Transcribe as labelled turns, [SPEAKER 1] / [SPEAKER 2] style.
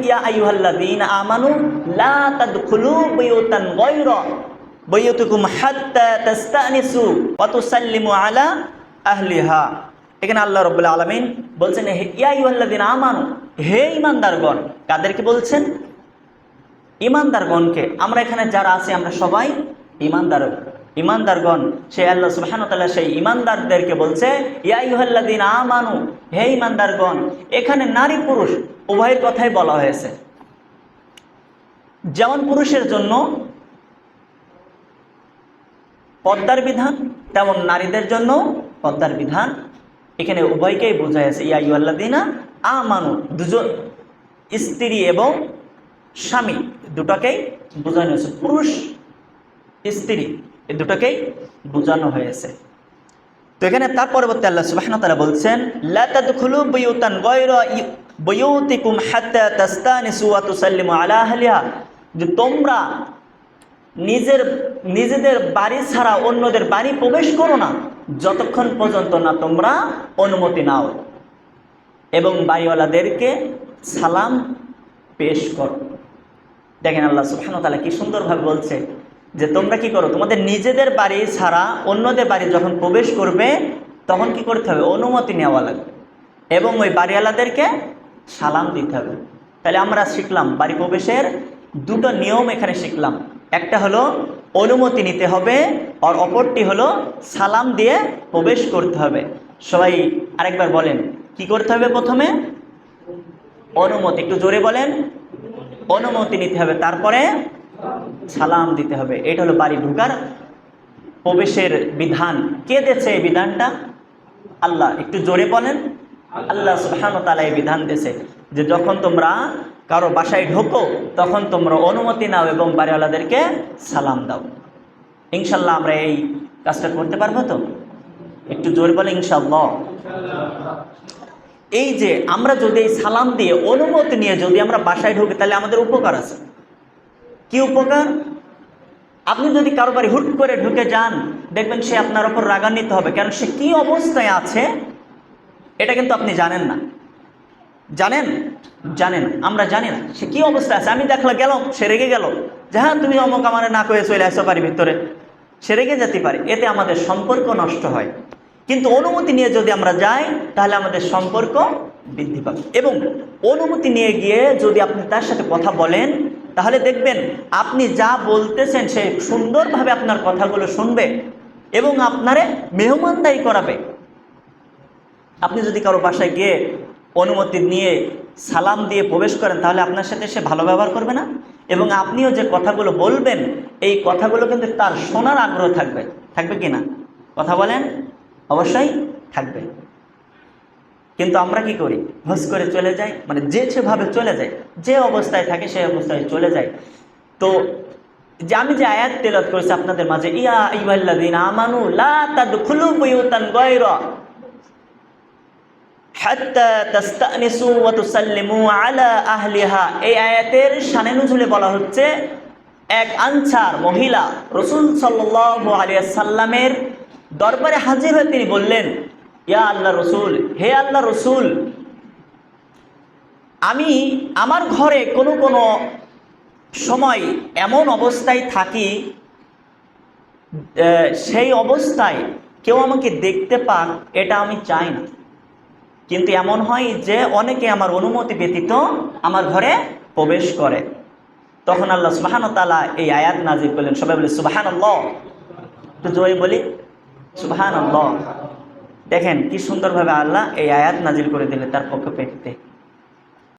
[SPEAKER 1] ইয়া আইয়ুহাল্লাযীনা আমানু লা তাদখুলু বুয়ুতান গায়রা বুয়ুতিকুম হাত্তা তাস্তানিসু ওয়া তুসাল্লিমু আলা আহলিহা। এখানে আল্লাহ রাব্বুল আলামিন বলছেন ইয়া আইয়ুহাল্লাযীনা আমানু, হে ঈমানদারগণ। কাদেরকে বলছেন? ঈমানদারগণকে। আমরা এখানে যারা আছি আমরা সবাই ঈমানদারগণ। সেই আল্লাহ সুবহানাহু ওয়া তাআলা সেই ঈমানদারদেরকে বলছে ইয়া আইয়ুহাল্লাযীনা আমানু, হে ঈমানদারগণ। এখানে নারী পুরুষ উভয়ের কথাই বলা হয়েছে। যেমন পুরুষের জন্য পর্দার বিধান, তেমন নারীদের জন্য পর্দার বিধান। এখানে উভয়কেই বোঝাইছে ইয়া আইয়ুহাল্লাযীনা আমানু, দুজন স্ত্রী এবং স্বামী দুটাকেই বোঝানো হয়েছে, পুরুষ স্ত্রী এই দুটাকেই বোঝানো হয়েছে। তো এখানে তার পরবর্তী আল্লাহ সুবহানাহু ওয়া তাআলা বলছেন লা তাদখুলু বুয়ুতান গায়রা বুয়ুতিকুম হাত্তা তাস্তানিসু ওয়া তুসাল্লিমু আলা আহলিহা, যে তোমরা নিজেদের বাড়ি ছাড়া অন্যদের বাড়ি প্রবেশ করো না যতক্ষণ পর্যন্ত না তোমরা অনুমতি নাও, এবং বাড়িওয়ালাদেরকে সালাম পেশ করো। দেখেন আল্লাহ সুবহানাহু ওয়া তাআলা কি সুন্দরভাবে বলছে যে তোমরা কি করো, তোমাদের নিজেদের বাড়ি ছাড়া অন্যদের বাড়ি যখন প্রবেশ করবে তখন কি করতে হবে? অনুমতি নেওয়া লাগবে এবং ওই বাড়িওয়ালাদেরকে সালাম দিতে হবে। তাহলে আমরা শিখলাম বাড়ি প্রবেশের দুটো নিয়ম এখানে শিখলাম। একটা হলো অনুমতি নিতে হবে, আর অপরটি হলো সালাম দিয়ে প্রবেশ করতে হবে। সবাই আরেকবার বলেন কি করতে হবে? প্রথমে অনুমতি, একটু জোরে বলেন। অনুমতি নিতে হবে, তারপরে সালাম দিতে হবে। এটা হলো বাড়ি ঢোকার প্রবেশের বিধান। কে দিয়েছে এই বিধানটা? আল্লাহ। একটু জোরে বলেন। আল্লাহ সুবহানাহু ওয়া তাআলা এই বিধান দিয়েছে যে যখন তোমরা কারো বাসায় ঢোকো তখন তোমরা অনুমতি নাও এবং বাড়িওয়ালাদেরকে সালাম দাও। ইনশাল্লাহ আমরা এই কাজটা করতে পারবো তো? একটু জোরে বলে ইনশাআল্লাহ। এই যে আমরা যদি এই সালাম দিয়ে অনুমতি নিয়ে যদি আমরা বাসায় ঢুকি তাহলে আমাদের উপকার আছে। কি উপকার? আপনি যদি কারো বাড়ি হুট করে ঢুকে যান দেখবেন সে আপনার উপর রাগান্বিত হবে, কারণ সে কি অবস্থায় আছে এটা কিন্তু আপনি জানেন না। জানেন আমরা জানি না সে কি অবস্থায় আছে। আমি দেখলাম গেলাম, সে রেগে গেল যে হ্যাঁ তুমি অমুক আমারে না করে চলে আসো বাড়ির ভিতরে, সে রেগে যেতে পারে, এতে আমাদের সম্পর্ক নষ্ট হয়। কিন্তু অনুমতি নিয়ে যদি আমরা যাই তাহলে আমাদের সম্পর্ক বৃদ্ধি পাবে। এবং অনুমতি নিয়ে গিয়ে যদি আপনি তার সাথে কথা বলেন তাহলে দেখবেন আপনি যা বলতেছেন সে সুন্দরভাবে আপনার কথাগুলো শুনবে এবং আপনারে মেহমানদারি করাবে। আপনি যদি কারো বাসায় গিয়ে অনুমতি নিয়ে সালাম দিয়ে প্রবেশ করেন তাহলে আপনার সাথে সে ভালো ব্যবহার করবে না? এবং আপনিও যে কথাগুলো বলবেন এই কথাগুলো কিন্তু তার শোনার আগ্রহ থাকবে কি না? কথা বলেন। অবশ্যই থাকবে। কিন্তু আমরা কি করি? হোস করে চলে যাই, মানে যেভাবে চলে যায়, যে অবস্থায় থাকে সেই অবস্থায় চলে যায়। তো যে আমি যে আয়াত তেলাওয়াত করেছি আপনাদের মাঝে ইয়া আইয়ুহাল্লাযীনা আমানু লা তাদখুলু বুয়ুতান গায়রা হাত্তা তাস্তানিসু ওয়া তুসাল্লিমু আলা আহলিহা, এই আয়াতের শানে নুজুলে বলা হচ্ছে এক আনসার মহিলা রাসূল সাল্লাল্লাহু আলাইহি ওয়াসাল্লামের দরবারে হাজির হয়ে তিনি বললেন ইয়া আল্লাহ রসুল, হে আল্লাহ রসুল, আমি আমার ঘরে কোনো সময় এমন অবস্থায় থাকি সেই অবস্থায় কেউ আমাকে দেখতে পাক এটা আমি চাই না, কিন্তু এমন হয় যে অনেকে আমার অনুমতি ব্যতীত আমার ঘরে প্রবেশ করে। তখন আল্লাহ সুবহানাহু ওয়া তাআলা এই আয়াত নাযিল করলেন। সবাই বলে সুবহানাল্লাহ। তো জয় বলি সুবহানাল্লাহ। দেখেন কি সুন্দরভাবে আল্লাহ এই আয়াত নাজিল করে দিলেন তার পক্ষ পেতে।